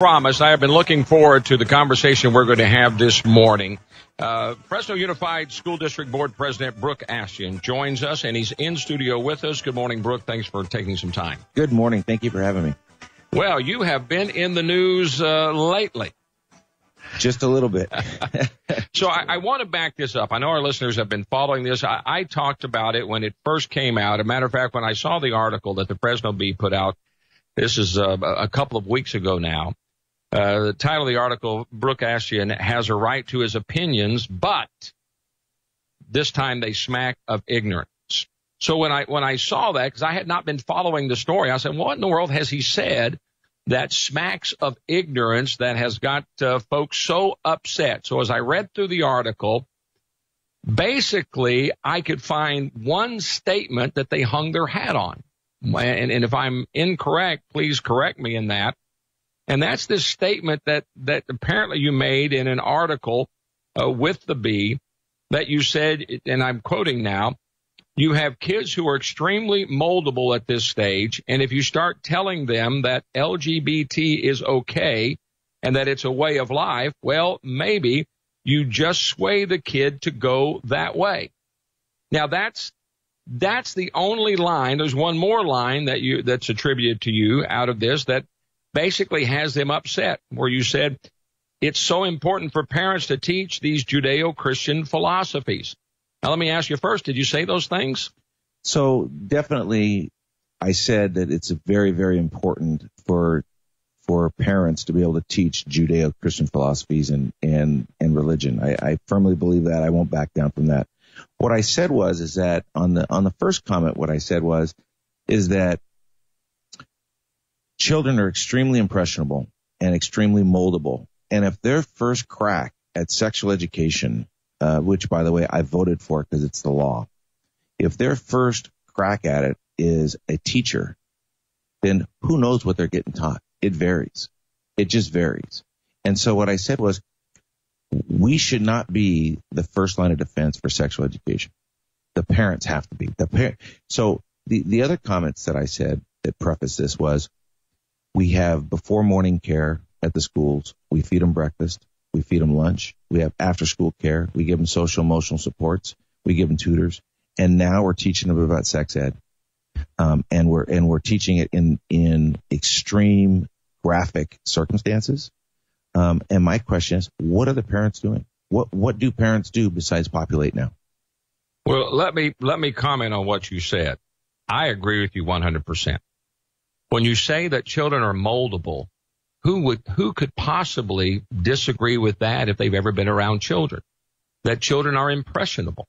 Promise, I have been looking forward to the conversation we're going to have this morning. Fresno Unified School District Board President Brooke Ashjian joins us, and he's in studio with us. Good morning, Brooke. Thanks for taking some time. Good morning. Thank you for having me. Well, you have been in the news lately. Just a little bit. So I want to back this up. I know our listeners have been following this. I talked about it when it first came out. As a matter of fact, when I saw the article that the Fresno Bee put out, this is a couple of weeks ago now. The title of the article, Brooke Ashjian has a right to his opinions, but this time they smack of ignorance. So when I saw that, because I had not been following the story, I said, what in the world has he said that smacks of ignorance that has got folks so upset? So as I read through the article, basically I could find one statement that they hung their hat on. And if I'm incorrect, please correct me in that. And that's this statement that apparently you made in an article with the Bee that you said, and I'm quoting now, you have kids who are extremely moldable at this stage, and if you start telling them that LGBT is okay and that it's a way of life, well, maybe you just sway the kid to go that way. Now, that's the only line. There's one more line that's attributed to you out of this that basically has them upset, where you said it's so important for parents to teach these Judeo-Christian philosophies. Now, let me ask you first, did you say those things? So definitely I said that it's very, very important for parents to be able to teach Judeo-Christian philosophies and religion. I firmly believe that. I won't back down from that. What I said is that on the first comment, what I said is that children are extremely impressionable and extremely moldable. And if their first crack at sexual education, which, by the way, I voted for because it's the law, if their first crack at it is a teacher, then who knows what they're getting taught? It varies. It just varies. And so what I said was, we should not be the first line of defense for sexual education. The parents have to be. So the other comments that I said that preface this was, we have before morning care at the schools. We feed them breakfast. We feed them lunch. We have after school care. We give them social emotional supports. We give them tutors. And now we're teaching them about sex ed. And we're teaching it in extreme graphic circumstances. And my question is, what are the parents doing? What do parents do besides populate now? Well, let me comment on what you said. I agree with you 100%. When you say that children are moldable, who could possibly disagree with that if they've ever been around children? That children are impressionable.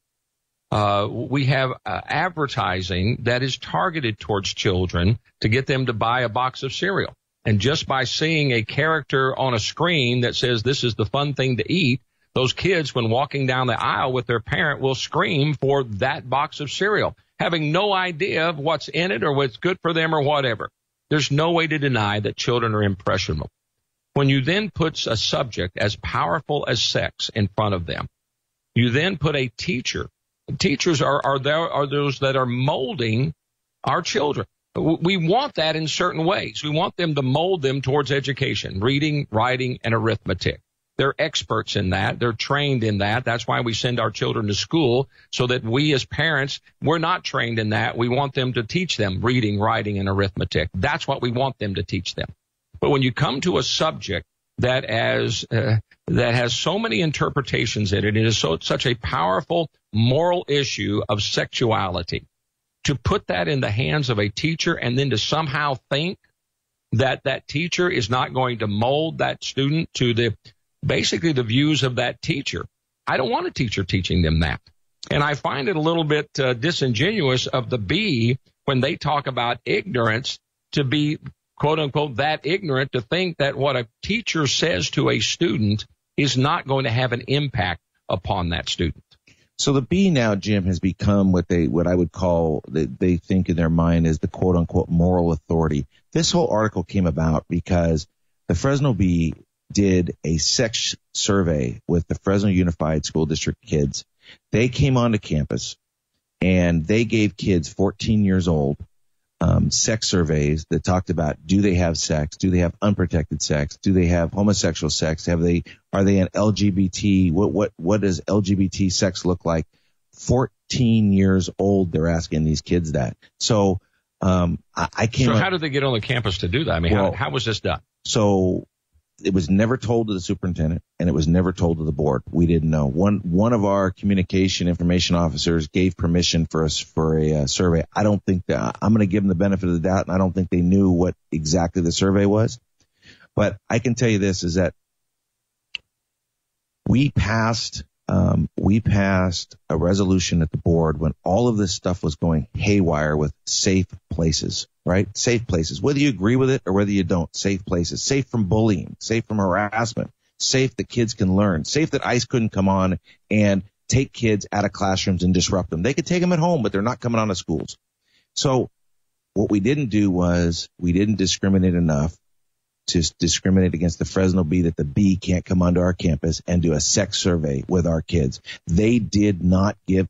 We have advertising that is targeted towards children to get them to buy a box of cereal. And just by seeing a character on a screen that says this is the fun thing to eat, those kids, when walking down the aisle with their parent, will scream for that box of cereal, having no idea of what's in it or what's good for them or whatever. There's no way to deny that children are impressionable. When you then put a subject as powerful as sex in front of them, you then put a teacher. Teachers are those that are molding our children. We want that in certain ways. We want them to mold them towards education, reading, writing, and arithmetic. They're experts in that. They're trained in that. That's why we send our children to school, so that we as parents, we're not trained in that. We want them to teach them reading, writing, and arithmetic. That's what we want them to teach them. But when you come to a subject that has so many interpretations in it, it is such a powerful moral issue of sexuality, to put that in the hands of a teacher and then to somehow think that that teacher is not going to mold that student to basically the views of that teacher. I don't want a teacher teaching them that. And I find it a little bit disingenuous of the Bee when they talk about ignorance to be, quote unquote, that ignorant to think that what a teacher says to a student is not going to have an impact upon that student. So the Bee now, Jim, has become what I would call, they think in their mind is the quote unquote moral authority. This whole article came about because the Fresno Bee did a sex survey with the Fresno Unified School District kids. They came onto campus and they gave kids 14 years old sex surveys that talked about, do they have sex? Do they have unprotected sex? Do they have homosexual sex? Are they an LGBT? What does LGBT sex look like? 14 years old, they're asking these kids that. So, I came. So how did they get on the campus to do that? I mean, how was this done? So it was never told to the superintendent, and it was never told to the board. We didn't know. One of our communication information officers gave permission for a survey. I don't think that I'm going to give them the benefit of the doubt, and I don't think they knew what exactly the survey was. But I can tell you this, is that we passed a resolution at the board when all of this stuff was going haywire with safe places, right? Safe places, whether you agree with it or whether you don't. Safe places, safe from bullying, safe from harassment, safe that kids can learn, safe that ICE couldn't come on and take kids out of classrooms and disrupt them. They could take them at home, but they're not coming on to schools. So what we didn't do was we didn't discriminate enough to discriminate against the Fresno Bee, that the Bee can't come onto our campus and do a sex survey with our kids. They did not they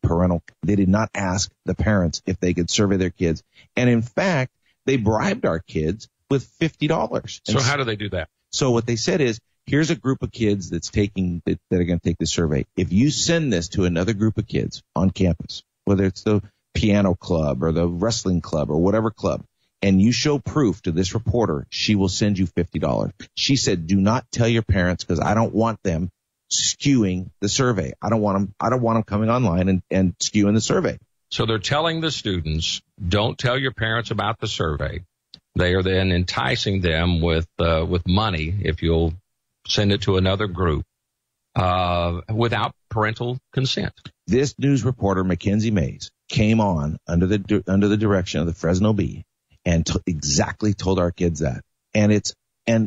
did not ask the parents if they could survey their kids. And in fact, they bribed our kids with $50. So how do they do that? So what they said is, here's a group of kids that are going to take the survey. If you send this to another group of kids on campus, whether it's the piano club or the wrestling club or whatever club, and you show proof to this reporter, she will send you $50. She said, do not tell your parents, because I don't want them skewing the survey. I don't want them coming online and skewing the survey. So they're telling the students, don't tell your parents about the survey. They are then enticing them with money if you'll send it to another group without parental consent. This news reporter, Mackenzie Mays, came on under the direction of the Fresno Bee and exactly told our kids that. And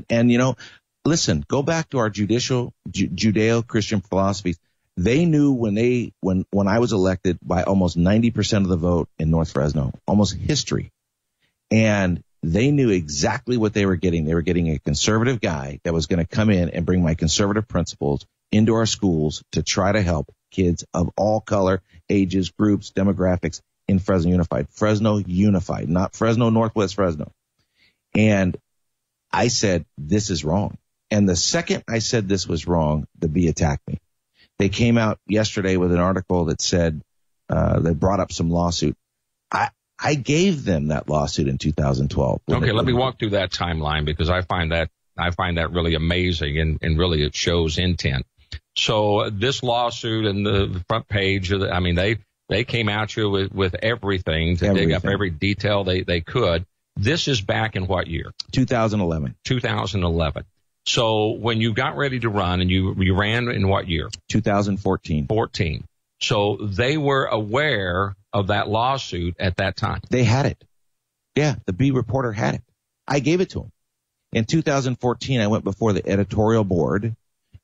you know, listen, go back to our Judeo-Christian philosophies. They knew when I was elected by almost 90% of the vote in North Fresno, almost history. And they knew exactly what they were getting. They were getting a conservative guy that was going to come in and bring my conservative principles into our schools to try to help kids of all color, ages, groups, demographics in Fresno Unified, not Fresno, Northwest Fresno. And I said, this is wrong. And the second I said this was wrong, the Bee attacked me. They came out yesterday with an article that said, they brought up some lawsuit. I gave them that lawsuit in 2012. Okay, let me walk through that timeline, because I find that really amazing, and really it shows intent. So this lawsuit and the front page, I mean, they came at you with everything to dig up every detail they could. This is back in what year? 2011. 2011. So when you got ready to run, and you ran in what year? 2014. 14. So they were aware of that lawsuit at that time. They had it. Yeah, the Bee reporter had it. I gave it to him. In 2014, I went before the editorial board,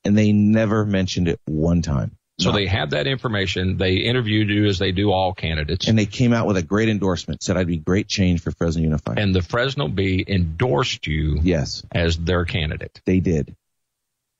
and they never mentioned it one time. So they had that information. They interviewed you, as they do all candidates. And they came out with a great endorsement, said I'd be great change for Fresno Unified. And the Fresno Bee endorsed you as their candidate. They did.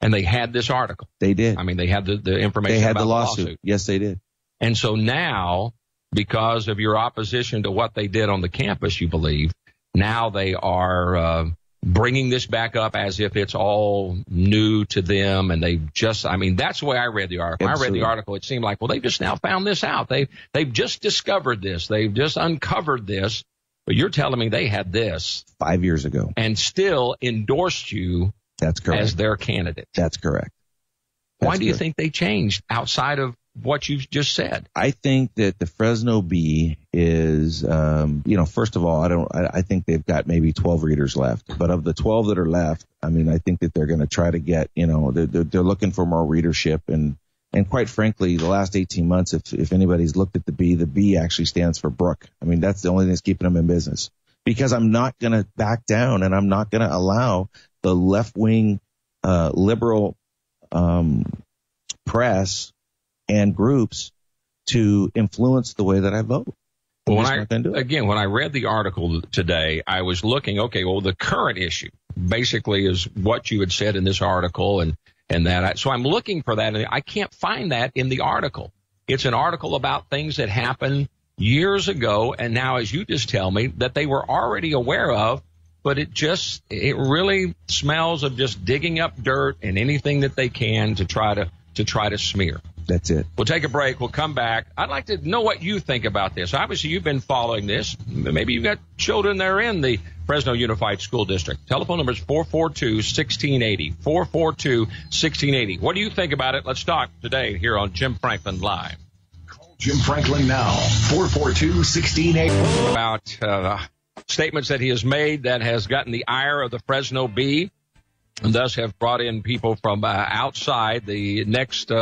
And they had this article. They did. I mean, they had the information They had about the lawsuit. Yes, they did. And so now, because of your opposition to what they did on the campus, you believe, now they are bringing this back up as if it's all new to them. And that's the way I read the article. Absolutely. I read the article. It seemed like, well, they've just now found this out. They've just discovered this. They've just uncovered this. But you're telling me they had this 5 years ago and still endorsed you. That's correct. As their candidate. That's correct. Why do you think they changed outside of what you've just said? I think that the Fresno Bee is, first of all, I think they've got maybe 12 readers left. But of the 12 that are left, I mean, I think that they're going to try to get, they're looking for more readership. And quite frankly, the last 18 months, if anybody's looked at the Bee actually stands for Brooke. I mean, that's the only thing that's keeping them in business. Because I'm not going to back down, and I'm not going to allow the left-wing liberal press and groups to influence the way that I vote. Well, when I read the article today, I was looking, okay, well, the current issue basically is what you had said in this article and that. So I'm looking for that, and I can't find that in the article. It's an article about things that happened years ago, and now, as you just tell me, that they were already aware of, but it really smells of just digging up dirt and anything that they can to try to smear. That's it. We'll take a break. We'll come back. I'd like to know what you think about this. Obviously, you've been following this. Maybe you've got children that are in the Fresno Unified School District. Telephone number is 442-1680, 442-1680. What do you think about it? Let's talk today here on Jim Franklin Live. Call Jim Franklin now, 442-1680. About statements that he has made that has gotten the ire of the Fresno Bee, and thus have brought in people from outside. The next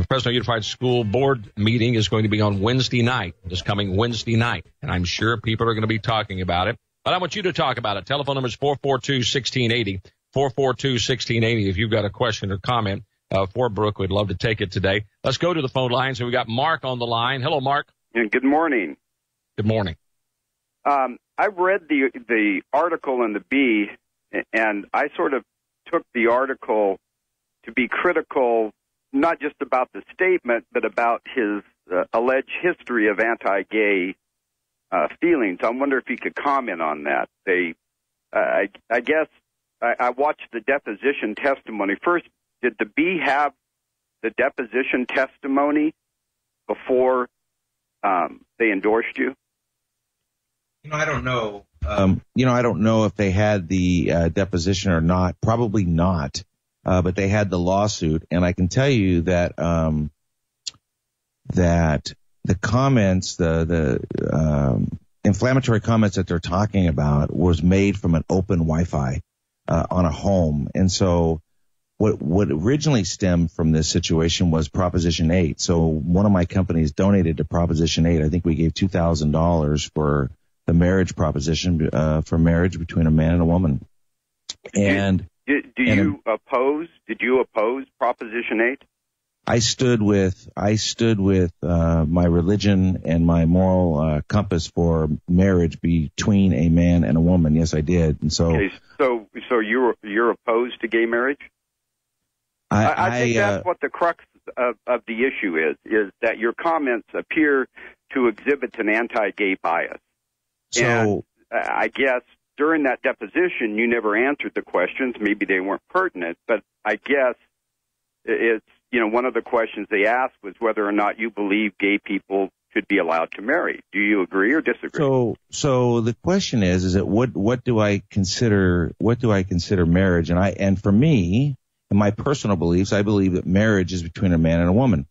Fresno Unified School Board meeting is going to be on Wednesday night, this coming Wednesday night, and I'm sure people are going to be talking about it. But I want you to talk about it. Telephone number is 442-1680, 442-1680. If you've got a question or comment for Brooke, we'd love to take it today. Let's go to the phone lines, and we got Mark on the line. Hello, Mark. Good morning. Good morning. I read the article in the Bee, and I sort of took the article to be critical, not just about the statement, but about his alleged history of anti-gay feelings. I wonder if he could comment on that. I guess I watched the deposition testimony. First, did the Bee have the deposition testimony before they endorsed you? I don't know. I don't know if they had the deposition or not. Probably not. But they had the lawsuit, and I can tell you that that the comments, the inflammatory comments that they're talking about, was made from an open Wi-Fi on a home, and so what originally stemmed from this situation was Proposition 8. So one of my companies donated to Proposition 8. I think we gave $2,000 for the marriage proposition for marriage between a man and a woman. And Did you oppose Proposition 8? I stood with my religion and my moral compass for marriage between a man and a woman. Yes, I did. And so, okay, so you're opposed to gay marriage? I think that's what the crux of the issue is that your comments appear to exhibit an anti-gay bias. So and I guess during that deposition, you never answered the questions. Maybe they weren't pertinent, but I guess it's, one of the questions they asked was whether or not you believe gay people should be allowed to marry. Do you agree or disagree? So the question is that what do I consider marriage? And for me, in my personal beliefs, I believe that marriage is between a man and a woman.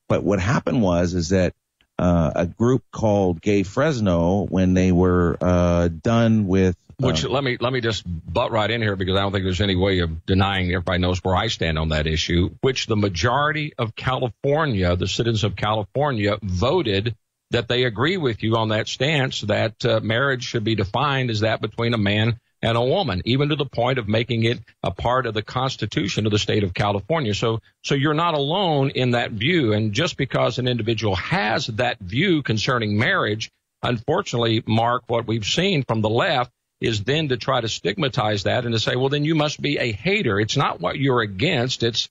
But what happened is that a group called Gay Fresno, when they were done with which let me just butt right in here, because I don't think there's any way of denying everybody knows where I stand on that issue, which the majority of California, the citizens of California, voted that they agree with you on that stance, that marriage should be defined as that between a man and a woman, even to the point of making it a part of the Constitution of the state of California. So you're not alone in that view. And just because an individual has that view concerning marriage, unfortunately, Mark, what we've seen from the left is then to try to stigmatize that and to say, well, then you must be a hater. It's not what you're against. It's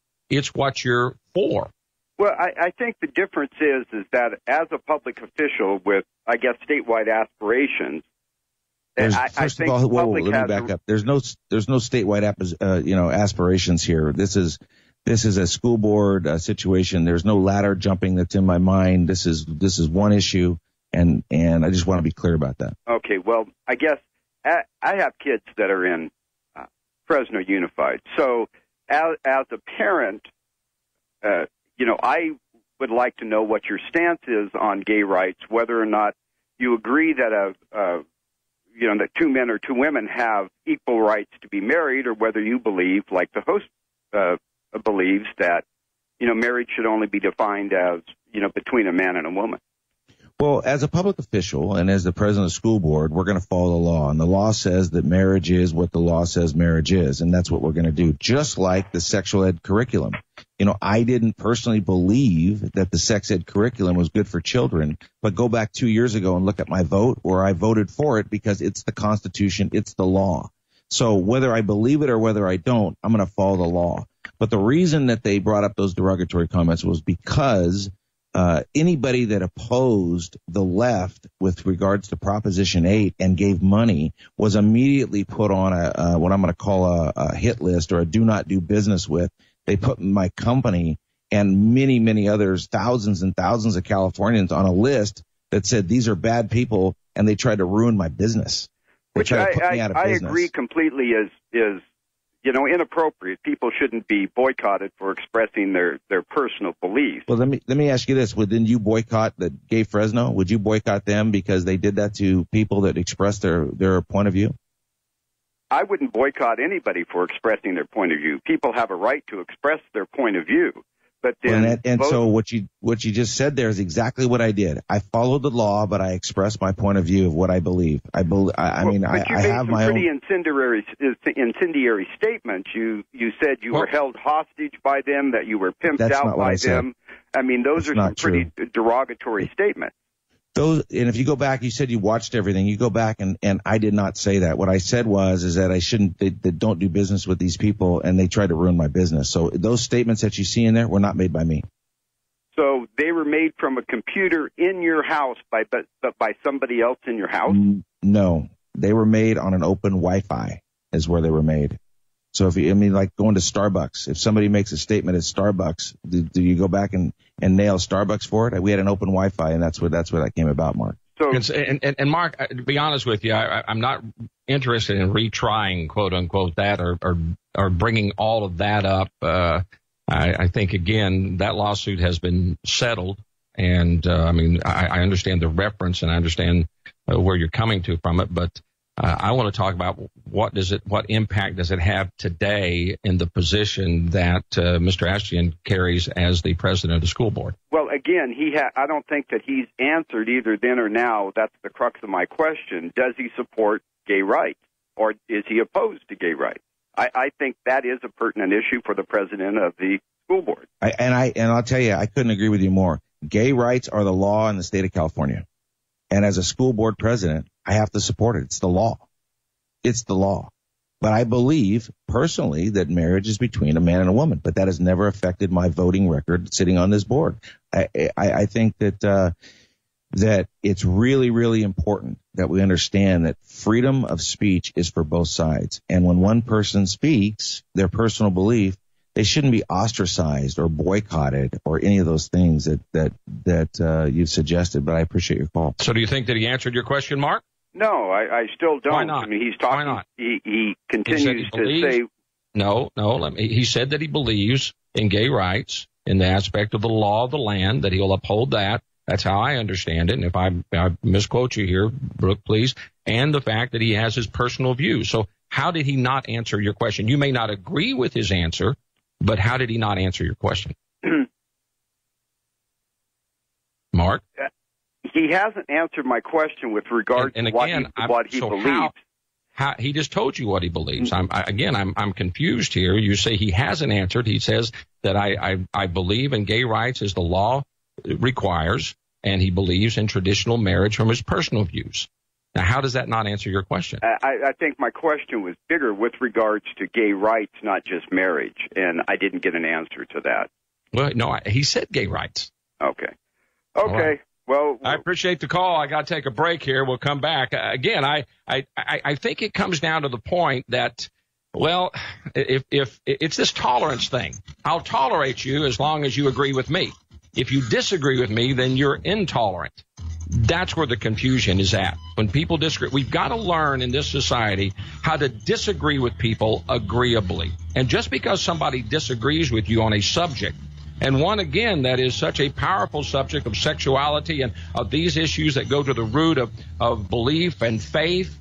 what you're for. Well, I think the difference is that as a public official with, I guess, statewide aspirations, First of all, let me back up. There's no statewide aspirations here. This is a school board situation. There's no ladder jumping that's in my mind. This is one issue, and I just want to be clear about that. Okay. Well, I guess I have kids that are in Fresno Unified. So as a parent, I would like to know what your stance is on gay rights, whether or not you agree that that two men or two women have equal rights to be married, or whether you believe, like the host believes, that, marriage should only be defined as, between a man and a woman. Well, as a public official and as the president of the school board, we're going to follow the law. And the law says that marriage is what the law says marriage is. And that's what we're going to do, just like the sexual ed curriculum. I didn't personally believe that the sex ed curriculum was good for children, but go back 2 years ago and look at my vote, where I voted for it because it's the Constitution, it's the law. So whether I believe it or whether I don't, I'm going to follow the law. But the reason that they brought up those derogatory comments was because anybody that opposed the left with regards to Proposition 8 and gave money was immediately put on what I'm going to call a hit list or a do not do business with. They put my company and many, many others, thousands and thousands of Californians on a list that said these are bad people, and they tried to ruin my business. Which I agree completely is inappropriate. People shouldn't be boycotted for expressing their personal beliefs. Well, let me ask you this: didn't you boycott the Gay Fresno? Would you boycott them because they did that to people that expressed their point of view? I wouldn't boycott anybody for expressing their point of view. People have a right to express their point of view. But then, so what you just said there is exactly what I did. I followed the law, but I expressed my point of view of what I believe. I have my pretty own incendiary statements. You said you were held hostage by them, that you were pimped out by them. I mean, those are some pretty derogatory statements. And if you go back, you said you watched everything. You go back and I did not say that. What I said is that I shouldn't, they don't do business with these people, and they tried to ruin my business. So those statements that you see in there were not made by me. So they were made from a computer in your house but by somebody else in your house? No, they were made on an open Wi-Fi is where they were made. So like going to Starbucks, if somebody makes a statement at Starbucks, do you go back and nail Starbucks for it? We had an open Wi-Fi, and that's where that came about, Mark. So, and Mark, to be honest with you, I'm not interested in retrying, quote unquote, that or bringing all of that up. I think again that lawsuit has been settled, and I understand the reference and I understand where you're coming to from it, but I want to talk about what impact does it have today in the position that Mr. Ashjian carries as the president of the school board? Well, again, I don't think that he's answered either then or now. That's the crux of my question. Does he support gay rights, or is he opposed to gay rights? I think that is a pertinent issue for the president of the school board. I'll tell you, I couldn't agree with you more. Gay rights are the law in the state of California. And as a school board president, I have to support it. It's the law. It's the law. But I believe personally that marriage is between a man and a woman, but that has never affected my voting record sitting on this board. I think that it's really, really important that we understand that freedom of speech is for both sides. And when one person speaks their personal belief, they shouldn't be ostracized or boycotted or any of those things that you've suggested. But I appreciate your call. So do you think that he answered your question, Mark? No, I still don't. Why not? I mean, he's talking. Why not? He continues to say. No. He said that he believes in gay rights in the aspect of the law of the land, that he'll uphold that. That's how I understand it. And if I misquote you here, Brooke, please. And the fact that he has his personal views. So how did he not answer your question? You may not agree with his answer, but how did he not answer your question? Mark? He hasn't answered my question with regard to what he believes. He just told you what he believes. I'm confused here. You say he hasn't answered. He says that I believe in gay rights as the law requires, and he believes in traditional marriage from his personal views. Now, how does that not answer your question? I think my question was bigger with regards to gay rights, not just marriage, and I didn't get an answer to that. Well, no, he said gay rights. Okay. Right. Well, I appreciate the call. I got to take a break here. We'll come back. Again, I think it comes down to the point that, well, if it's this tolerance thing, I'll tolerate you as long as you agree with me. If you disagree with me, then you're intolerant. That's where the confusion is at. When people disagree, we've got to learn in this society how to disagree with people agreeably. And just because somebody disagrees with you on a subject, and one, again, that is such a powerful subject of sexuality and of these issues that go to the root of belief and faith,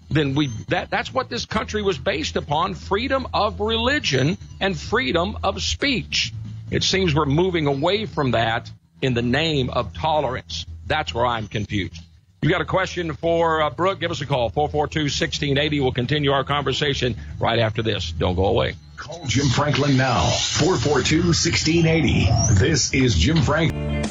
then that's what this country was based upon, freedom of religion and freedom of speech. It seems we're moving away from that in the name of tolerance. That's where I'm confused. You got a question for Brooke? Give us a call, 442-1680. We'll continue our conversation right after this. Don't go away. Call Jim Franklin now, 442-1680. This is Jim Franklin.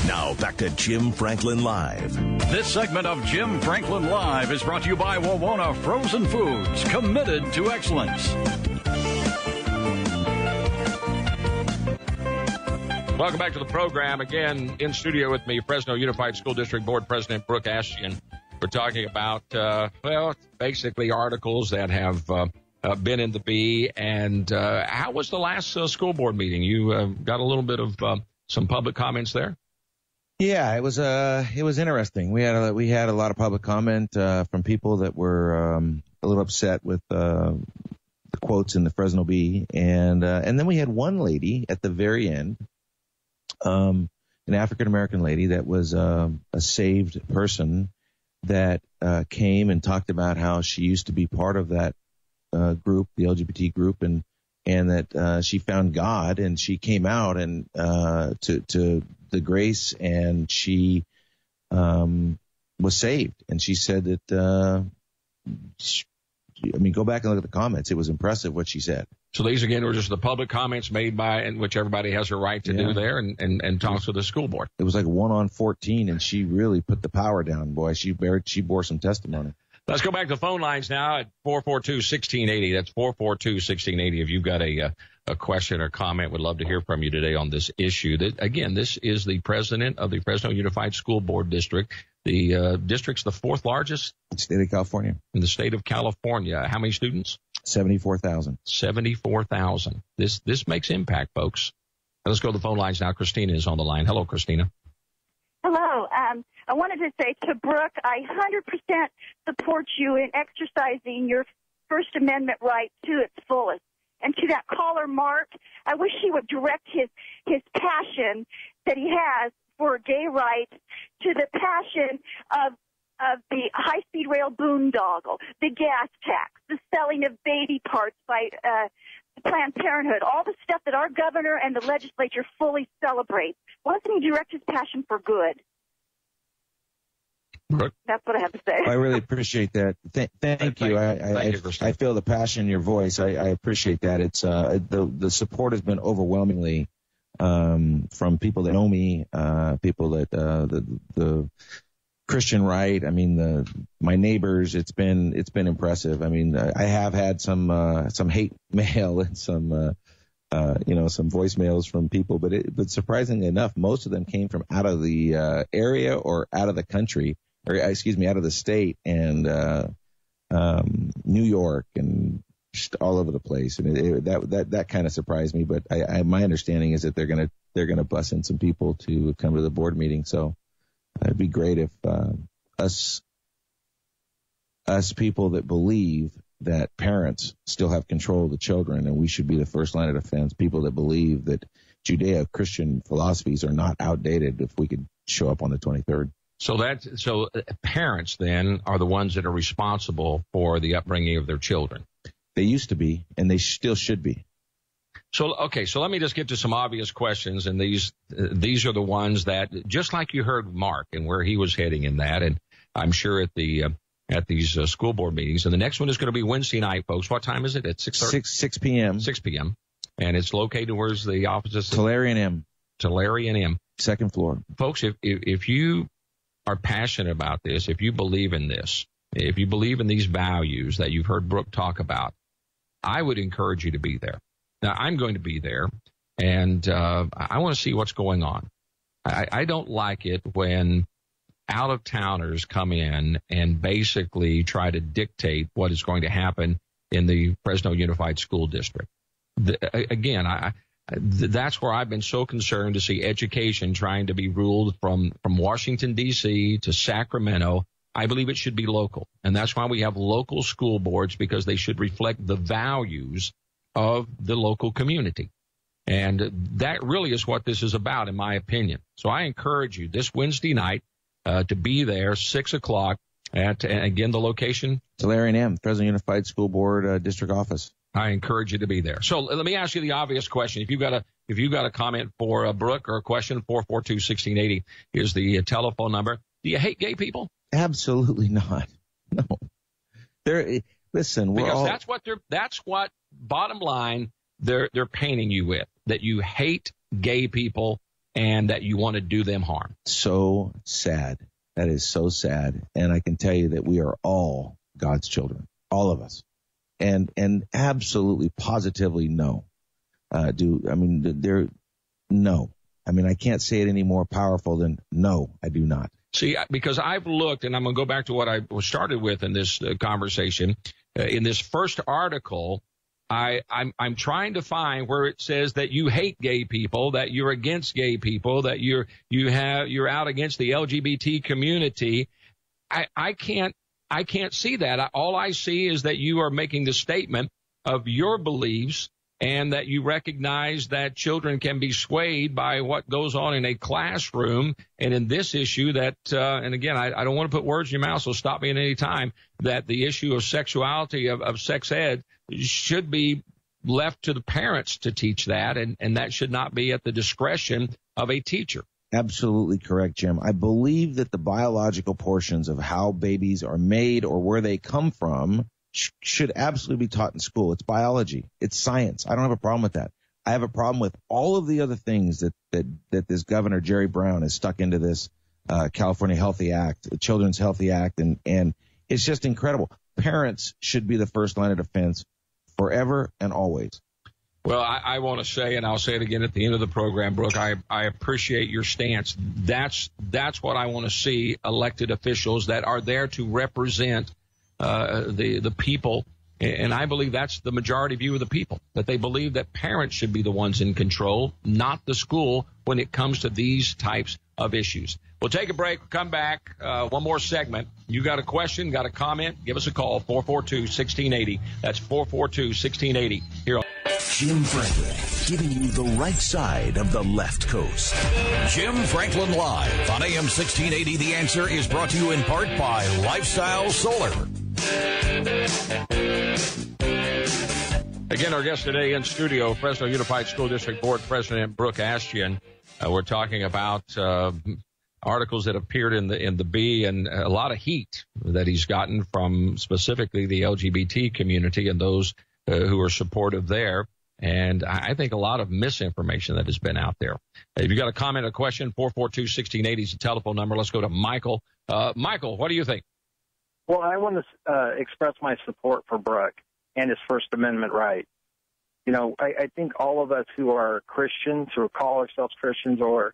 Now back to Jim Franklin Live. This segment of Jim Franklin Live is brought to you by Wawona Frozen Foods, committed to excellence. Welcome back to the program. Again, in studio with me, Fresno Unified School District Board President Brooke Ashjian. We're talking about, basically articles that have been in the B. And how was the last school board meeting? You got a little bit of some public comments there? Yeah, it was interesting. We had a lot of public comment from people that were a little upset with the quotes in the Fresno Bee, and then we had one lady at the very end, an African American lady that was a saved person that came and talked about how she used to be part of that group, the LGBT group, and that she found God and she came out and to the grace, and she was saved. And she said that go back and look at the comments. It was impressive what she said. So these, again, were just the public comments made by, in which everybody has a right to do there, and talks to the school board. It was like 1 on 14, and she really put the power down, boy. She bore some testimony. Let's go back to the phone lines now at 442-1680. That's 442-1680. If you've got a question or comment, would love to hear from you today on this issue. Again, this is the president of the Fresno Unified School Board District. The district's the fourth largest state of California. In the state of California. How many students? 74,000. 74,000. This makes impact, folks. Let's go to the phone lines now. Christina is on the line. Hello, Christina. Hello. I wanted to say to Brooke, I 100% support you in exercising your First Amendment right to its fullest. And to that caller, Mark, I wish he would direct his passion that he has for gay rights to the passion of the high-speed rail boondoggle, the gas tax, the selling of baby parts by Planned Parenthood, all the stuff that our governor and the legislature fully celebrate. Why doesn't he direct his passion for good? That's what I have to say. I really appreciate that. Thank you. I feel the passion in your voice. I appreciate that. It's the support has been overwhelmingly from people that know me, people that the Christian right. I mean, my neighbors. It's been impressive. I mean, I have had some hate mail and some voicemails from people, but surprisingly enough, most of them came from out of the area or out of the country, or out of the state, and New York and just all over the place. And that kind of surprised me. But my understanding is that they're gonna bus in some people to come to the board meeting. So it'd be great if us people that believe that parents still have control of the children, and we should be the first line of defense. People that believe that Judeo-Christian philosophies are not outdated. If we could show up on the 23rd. So parents then are the ones that are responsible for the upbringing of their children. They used to be, and they still should be. So let me just get to some obvious questions, and these are the ones that, just like you heard Mark and where he was heading in that, and I'm sure at these school board meetings. And the next one is going to be Wednesday night, folks. What time is it? At 6:30? 6 p.m. 6 p.m. And it's located, where's the offices? Tulare and M. Tulare and M. Second floor. Folks, if you are passionate about this, if you believe in this, if you believe in these values that you've heard Brooke talk about, I would encourage you to be there. Now, I'm going to be there, and I want to see what's going on. I don't like it when out-of-towners come in and basically try to dictate what is going to happen in the Fresno Unified School District. That's where I've been so concerned to see education trying to be ruled from Washington, D.C. to Sacramento. I believe it should be local, and that's why we have local school boards, because they should reflect the values of the local community. And that really is what this is about, in my opinion. So I encourage you this Wednesday night to be there, 6 o'clock, at, again, the location? Tulare and M, Fresno Unified School Board District Office. I encourage you to be there. So let me ask you the obvious question. If you've got a comment for Brooke or a question, 442-1680 is the telephone number. Do you hate gay people? Absolutely not. No. Listen, that's what bottom line they're painting you with, that you hate gay people and that you want to do them harm. So sad. That is so sad. And I can tell you that we are all God's children, all of us. And absolutely, positively no. No. I mean, I can't say it any more powerful than no, I do not. See, because I've looked, and I'm going to go back to what I started with in this conversation. In this first article, I'm trying to find where it says that you hate gay people, that you're against gay people, that you're out against the LGBT community. I can't see that. All I see is that you are making the statement of your beliefs, and that you recognize that children can be swayed by what goes on in a classroom. And in this issue that, and again, I don't want to put words in your mouth, so stop me at any time, that the issue of sexuality, of sex ed, should be left to the parents to teach that, and that should not be at the discretion of a teacher. Absolutely correct, Jim. I believe that the biological portions of how babies are made or where they come from should absolutely be taught in school. It's biology. It's science. I don't have a problem with that. I have a problem with all of the other things that this Governor Jerry Brown has stuck into this California Healthy Act, the Children's Healthy Act, and it's just incredible. Parents should be the first line of defense forever and always. Well, I want to say, and I'll say it again at the end of the program, Brooke, I appreciate your stance. That's what I want to see, elected officials that are there to represent the people, and I believe that's the majority view of the people, that they believe that parents should be the ones in control, not the school, when it comes to these types of issues. We'll take a break. We'll come back. One more segment. You got a question, got a comment, give us a call, 442-1680. That's 442-1680. Here on Jim Franklin, giving you the right side of the left coast. Jim Franklin Live on AM 1680. The Answer is brought to you in part by Lifestyle Solar. Again, our guest today in studio, Fresno Unified School District Board President Brooke Ashjian. We're talking about articles that appeared in the B, and a lot of heat that he's gotten from specifically the LGBT community and those who are supportive there. And I think a lot of misinformation that has been out there. If you got a comment or question, 442-1680 is the telephone number. Let's go to Michael. Michael, what do you think? Well, I want to express my support for Brooke and his First Amendment right. You know, I think all of us who are Christians, who call ourselves Christians or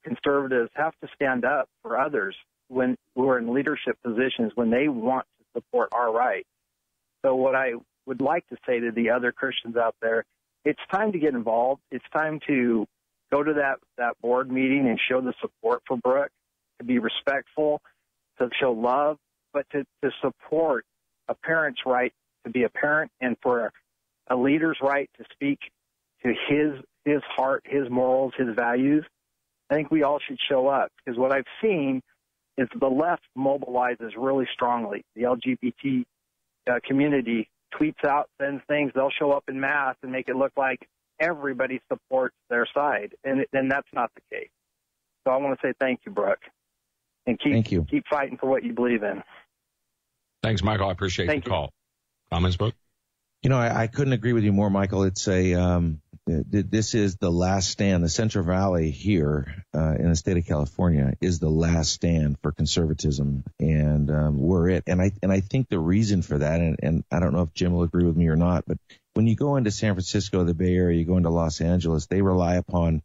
conservatives, have to stand up for others when we're in leadership positions when they want to support our rights. So what I would like to say to the other Christians out there, it's time to get involved. It's time to go to that board meeting and show the support for Brooke, to be respectful, to show love, but to support a parent's right to be a parent and for a leader's right to speak to his heart, his morals, his values. I think we all should show up, because what I've seen is the left mobilizes really strongly. The LGBT community tweets out, sends things, they'll show up in mass and make it look like everybody supports their side, and that's not the case. So I want to say thank you, Brooke, and keep fighting for what you believe in. Thanks, Michael. I appreciate the call. Comments, Brooke? You know, I couldn't agree with you more, Michael. It's this is the last stand. The Central Valley here in the state of California is the last stand for conservatism, and we're it. And I think the reason for that, and I don't know if Jim will agree with me or not, but when you go into San Francisco, the Bay Area, you go into Los Angeles, they rely upon,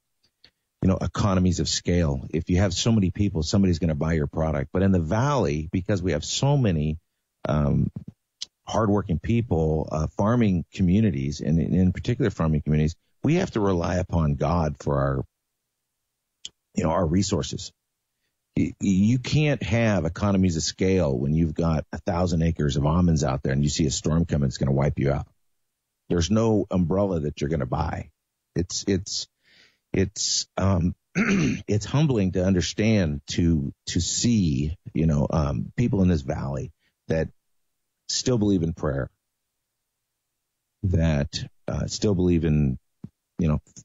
you know, economies of scale. If you have so many people, somebody's going to buy your product. But in the Valley, because we have so many hardworking people, farming communities, and in particular farming communities, we have to rely upon God for our resources. You can't have economies of scale when you've got 1,000 acres of almonds out there and you see a storm coming, it's going to wipe you out. There's no umbrella that you're going to buy. It's humbling to understand, to see, people in this valley that still believe in prayer, that still believe in,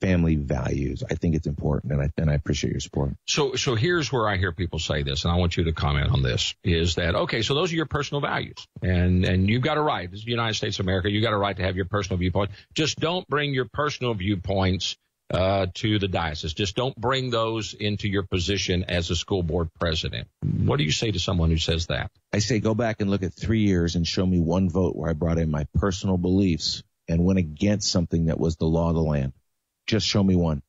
family values. I think it's important, and I appreciate your support. So here's where I hear people say this, and I want you to comment on this, is that, okay, so those are your personal values, and you've got a right. This is the United States of America. You've got a right to have your personal viewpoint. Just don't bring your personal viewpoints to the diocese. Just don't bring those into your position as a school board president. What do you say to someone who says that? I say go back and look at 3 years and show me one vote where I brought in my personal beliefs and went against something that was the law of the land. Just show me one.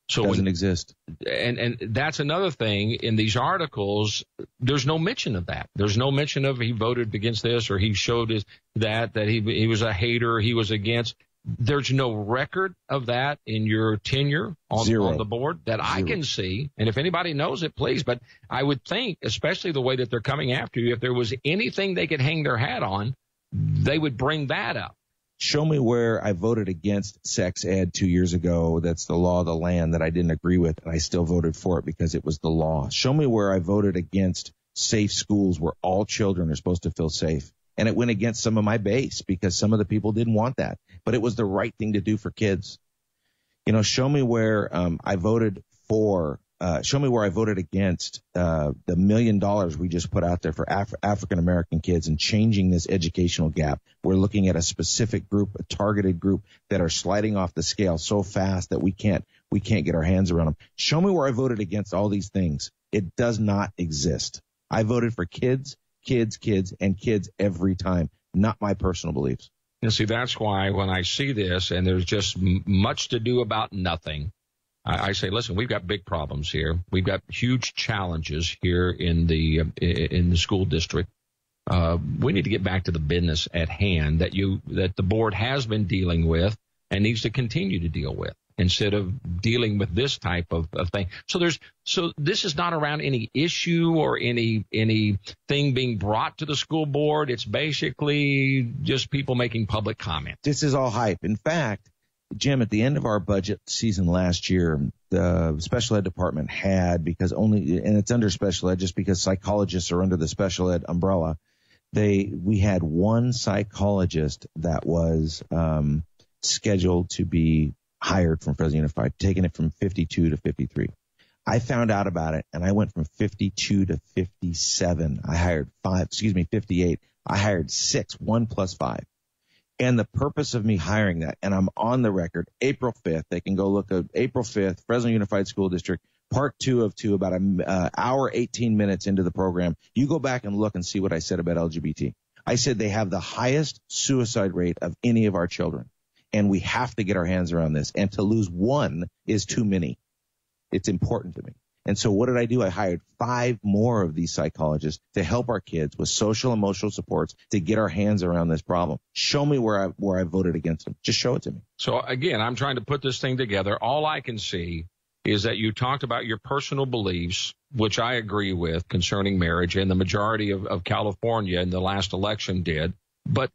So doesn't exist. And that's another thing in these articles. There's no mention of that. There's no mention of he voted against this or he showed that he was a hater. He was against. There's no record of that in your tenure on the board that I can see. And if anybody knows it, please. But I would think, especially the way that they're coming after you, if there was anything they could hang their hat on, they would bring that up. Show me where I voted against sex ed 2 years ago. That's the law of the land that I didn't agree with, and I still voted for it because it was the law. Show me where I voted against safe schools where all children are supposed to feel safe. And it went against some of my base because some of the people didn't want that. But it was the right thing to do for kids. Show me where I voted for. Show me where I voted against the $1 million we just put out there for African American kids and changing this educational gap. We're looking at a specific group, a targeted group that are sliding off the scale so fast that we can't get our hands around them. Show me where I voted against all these things. It does not exist. I voted for kids, and kids every time, not my personal beliefs. And see, that's why when I see this and there's just much to do about nothing, I say, listen, we've got big problems here. We've got huge challenges here in the school district. We need to get back to the business at hand that the board has been dealing with and needs to continue to deal with instead of dealing with this type of thing. So this is not around any issue or anything being brought to the school board. It's basically just people making public comment. This is all hype. In fact, Jim, at the end of our budget season last year, the special ed department had, and it's under special ed just because psychologists are under the special ed umbrella, we had one psychologist that was scheduled to be hired from Fresno Unified, taking it from 52 to 53. I found out about it, and I went from 52 to 57. I hired 58. I hired 6, 1 plus 5. And the purpose of me hiring that, and I'm on the record, April 5th, they can go look at April 5th, Fresno Unified School District, part 2 of 2, about an hour, 18 minutes into the program. You go back and look and see what I said about LGBT. I said they have the highest suicide rate of any of our children, and we have to get our hands around this. And to lose one is too many. It's important to me. And so what did I do? I hired 5 more of these psychologists to help our kids with social, emotional supports to get our hands around this problem. Show me where I voted against them. Just show it to me. So again, I'm trying to put this thing together. All I can see is that you talked about your personal beliefs, which I agree with concerning marriage, and the majority of California in the last election did. But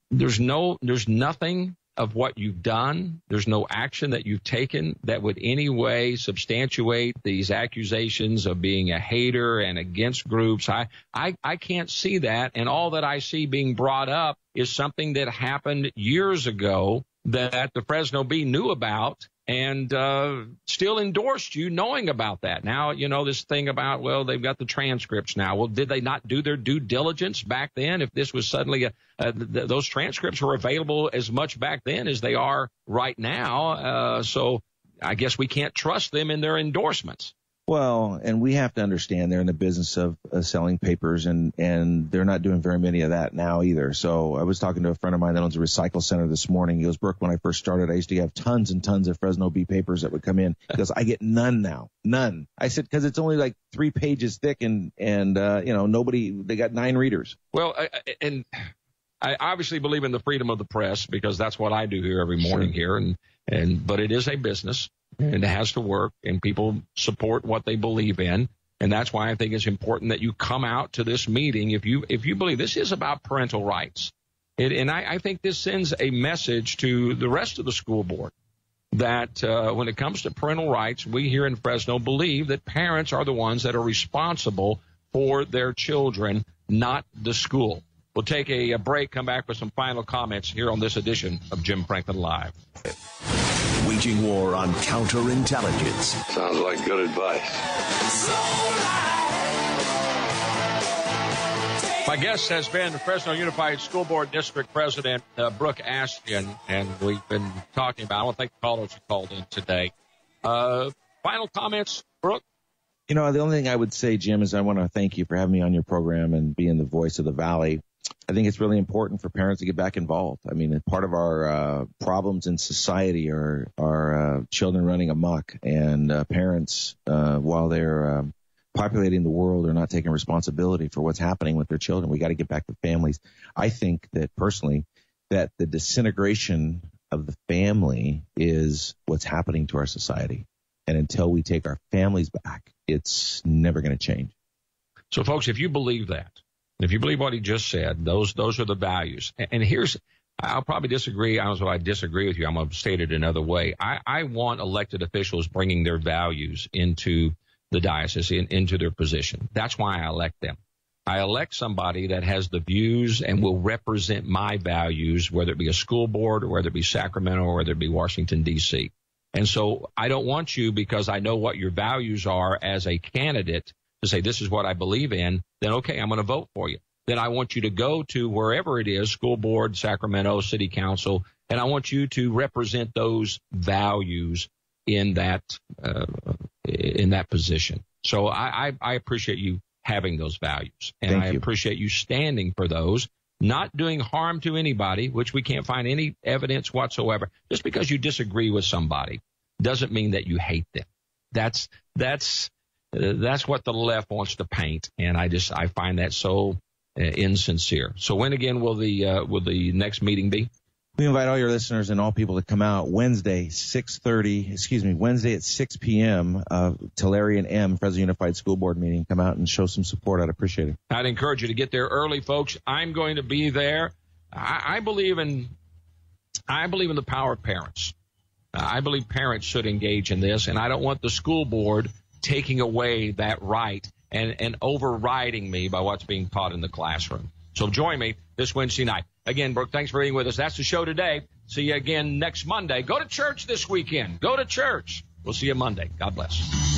there's nothing of what you've done. There's no action that you've taken that would any way substantiate these accusations of being a hater and against groups. I can't see that. And all that I see being brought up is something that happened years ago that the Fresno Bee knew about and still endorsed you knowing about that. Now, this thing about, well, they've got the transcripts now. Well, did they not do their due diligence back then? If this was suddenly those transcripts were available as much back then as they are right now. So I guess we can't trust them in their endorsements. Well, and we have to understand they're in the business of selling papers, and they're not doing very many of that now either. So I was talking to a friend of mine that owns a recycle center this morning. He goes, Brooke, when I first started, I used to have tons and tons of Fresno Bee papers that would come in. He goes, I get none now. None. I said, because it's only like 3 pages thick and they got 9 readers. Well, and I obviously believe in the freedom of the press because that's what I do here every morning here. But it is a business. And it has to work, and people support what they believe in. And that's why I think it's important that you come out to this meeting if you believe this is about parental rights. And I think this sends a message to the rest of the school board that when it comes to parental rights, we here in Fresno believe that parents are the ones that are responsible for their children, not the school. We'll take a break, come back with some final comments here on this edition of Jim Franklin Live. Waging war on counterintelligence. Sounds like good advice. My guest has been Fresno Unified School Board District President Brooke Ashjian, and we've been talking about, I want to thank the callers who called in today. Final comments, Brooke? The only thing I would say, Jim, is I want to thank you for having me on your program and being the voice of the Valley. I think it's really important for parents to get back involved. I mean, part of our problems in society are children running amok, and parents, while they're populating the world, are not taking responsibility for what's happening with their children. We got to get back to families. I think that personally, that the disintegration of the family is what's happening to our society. And until we take our families back, it's never going to change. So, folks, if you believe that, if you believe what he just said, those are the values. And I'll probably disagree. I disagree with you. I'm going to state it another way. I want elected officials bringing their values into the diocese, into their position. That's why I elect them. I elect somebody that has the views and will represent my values, whether it be a school board or whether it be Sacramento or whether it be Washington, D.C. And so I don't want you, because I know what your values are as a candidate, to say this is what I believe in, then okay, I'm going to vote for you. Then I want you to go to wherever it is, school board, Sacramento, city council, and I want you to represent those values in that position. So I appreciate you having those values, and I appreciate you standing for those, not doing harm to anybody, which we can't find any evidence whatsoever. Just because you disagree with somebody doesn't mean that you hate them. That's what the left wants to paint, and I find that so insincere. So when again will the next meeting be? We invite all your listeners and all people to come out Wednesday at 6 p.m. Tulare and M, Fresno Unified School Board meeting. Come out and show some support. I'd appreciate it. I'd encourage you to get there early, folks. I'm going to be there. I believe in the power of parents. I believe parents should engage in this, and I don't want the school board taking away that right and overriding me by what's being taught in the classroom. So join me this Wednesday night. Again, Brooke, thanks for being with us. That's the show today. See you again next Monday. Go to church this weekend. Go to church. We'll see you Monday. God bless.